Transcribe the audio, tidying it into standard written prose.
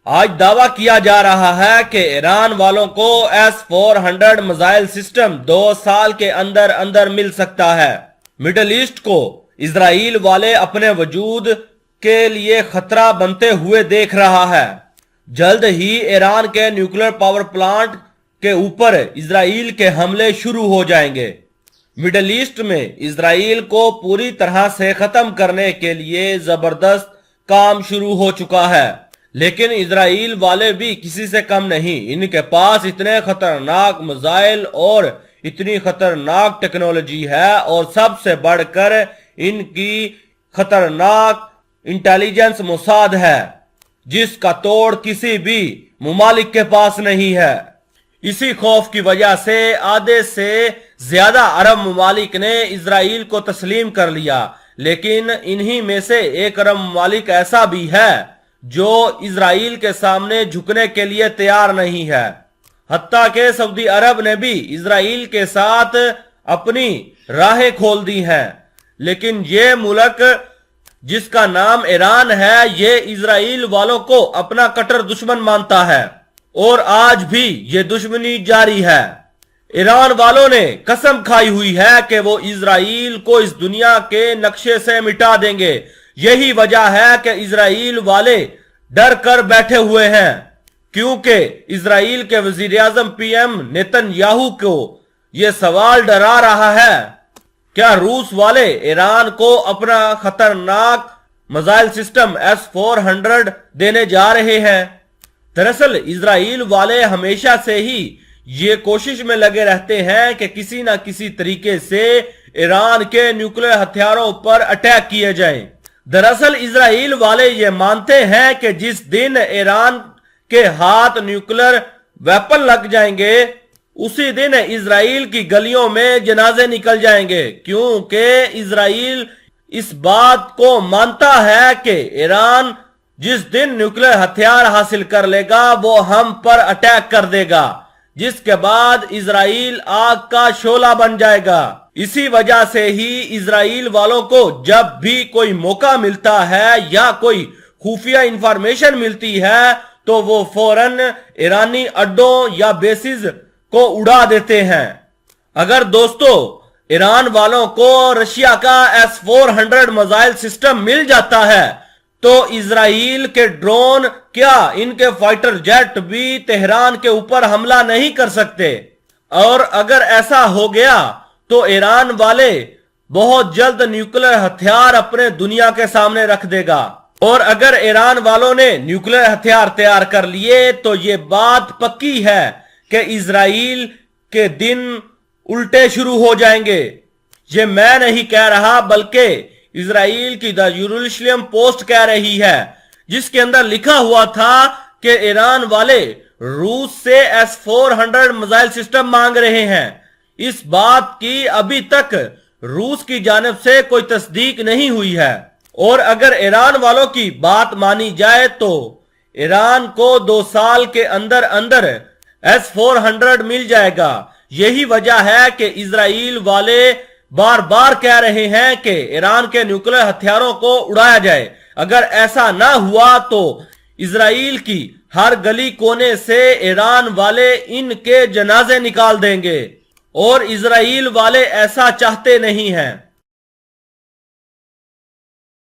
آج دعویٰ کیا جا رہا ہے کہ ایران والوں کو S-400 میزائل سسٹم 2 سال کے اندر اندر مل سکتا ہے۔ مڈل ایسٹ کو اسرائیل والے اپنے وجود کے لیے خطرہ بنتے ہوئے دیکھ رہا ہے۔ جلد ہی ایران کے نیوکلیر پاور پلانٹ کے اوپر اسرائیل کے حملے شروع ہو جائیں گے۔ مڈل ایسٹ میں اسرائیل کو پوری طرح سے ختم کرنے کے لیے زبردست کام شروع ہو چکا ہے، لیکن اسرائیل والے بھی کسی سے کم نہیں۔ ان کے پاس اتنے خطرناک میزائل اور اتنی خطرناک ٹیکنالوجی ہے، اور سب سے بڑھ کر ان کی خطرناک انٹیلیجنس موساد ہے، جس کا توڑ کسی بھی ممالک کے پاس نہیں ہے۔ اسی خوف کی وجہ سے آدھے سے زیادہ عرب ممالک نے اسرائیل کو تسلیم کر لیا، لیکن انہی میں سے ایک عرب ممالک ایسا بھی ہے جو اسرائیل کے سامنے جھکنے کے لیے تیار نہیں ہے۔ حتیٰ کہ سعودی عرب نے بھی اسرائیل کے ساتھ اپنی راہیں کھول دی ہیں، لیکن یہ ملک جس کا نام ایران ہے، یہ اسرائیل والوں کو اپنا کٹر دشمن مانتا ہے، اور آج بھی یہ دشمنی جاری ہے۔ ایران والوں نے قسم کھائی ہوئی ہے کہ وہ اسرائیل کو اس دنیا کے نقشے سے مٹا دیں گے۔ یہی وجہ ہے کہ اسرائیل والے ڈر کر بیٹھے ہوئے ہیں، کیونکہ اسرائیل کے وزیر اعظم PM نیتن یاہو کو یہ سوال ڈرا رہا ہے، کیا روس والے ایران کو اپنا خطرناک میزائل سسٹم S-400 دینے جا رہے ہیں؟ دراصل اسرائیل والے ہمیشہ سے ہی یہ کوشش میں لگے رہتے ہیں کہ کسی نہ کسی طریقے سے ایران کے نیوکلیر ہتھیاروں پر اٹیک کیے جائیں۔ دراصل اسرائیل والے یہ مانتے ہیں کہ جس دن ایران کے ہاتھ نیوکلیر ویپن لگ جائیں گے، اسی دن اسرائیل کی گلیوں میں جنازے نکل جائیں گے، کیونکہ اسرائیل اس بات کو مانتا ہے کہ ایران جس دن نیوکلیر ہتھیار حاصل کر لے گا وہ ہم پر اٹیک کر دے گا، جس کے بعد اسرائیل آگ کا شعلہ بن جائے گا۔ اسی وجہ سے ہی اسرائیل والوں کو جب بھی کوئی موقع ملتا ہے یا کوئی خفیہ انفارمیشن ملتی ہے تو وہ فوراً ایرانی اڈوں یا بیسز کو اڑا دیتے ہیں۔ اگر دوستو ایران والوں کو رشیا کا S-400 میزائل سسٹم مل جاتا ہے تو اسرائیل کے ڈرون کیا ان کے فائٹر جیٹ بھی تہران کے اوپر حملہ نہیں کر سکتے؟ اور اگر ایسا ہو گیا تو ایران والے بہت جلد نیوکلیر ہتھیار اپنے دنیا کے سامنے رکھ دے گا، اور اگر ایران والوں نے نیوکلیر ہتھیار تیار کر لیے تو یہ بات پکی ہے کہ اسرائیل کے دن الٹے شروع ہو جائیں گے۔ یہ میں نہیں کہہ رہا، بلکہ اسرائیل کی دا یروشلم پوسٹ کہہ رہی ہے، جس کے اندر لکھا ہوا تھا کہ ایران والے روس سے S-400 میزائل سسٹم مانگ رہے ہیں۔ اس بات کی ابھی تک روس کی جانب سے کوئی تصدیق نہیں ہوئی ہے، اور اگر ایران والوں کی بات مانی جائے تو ایران کو 2 سال کے اندر اندر S-400 مل جائے گا۔ یہی وجہ ہے کہ اسرائیل والے بار بار کہہ رہے ہیں کہ ایران کے نیوکلیر ہتھیاروں کو اڑایا جائے۔ اگر ایسا نہ ہوا تو اسرائیل کی ہر گلی کونے سے ایران والے ان کے جنازے نکال دیں گے، اور اسرائیل والے ایسا چاہتے نہیں ہیں۔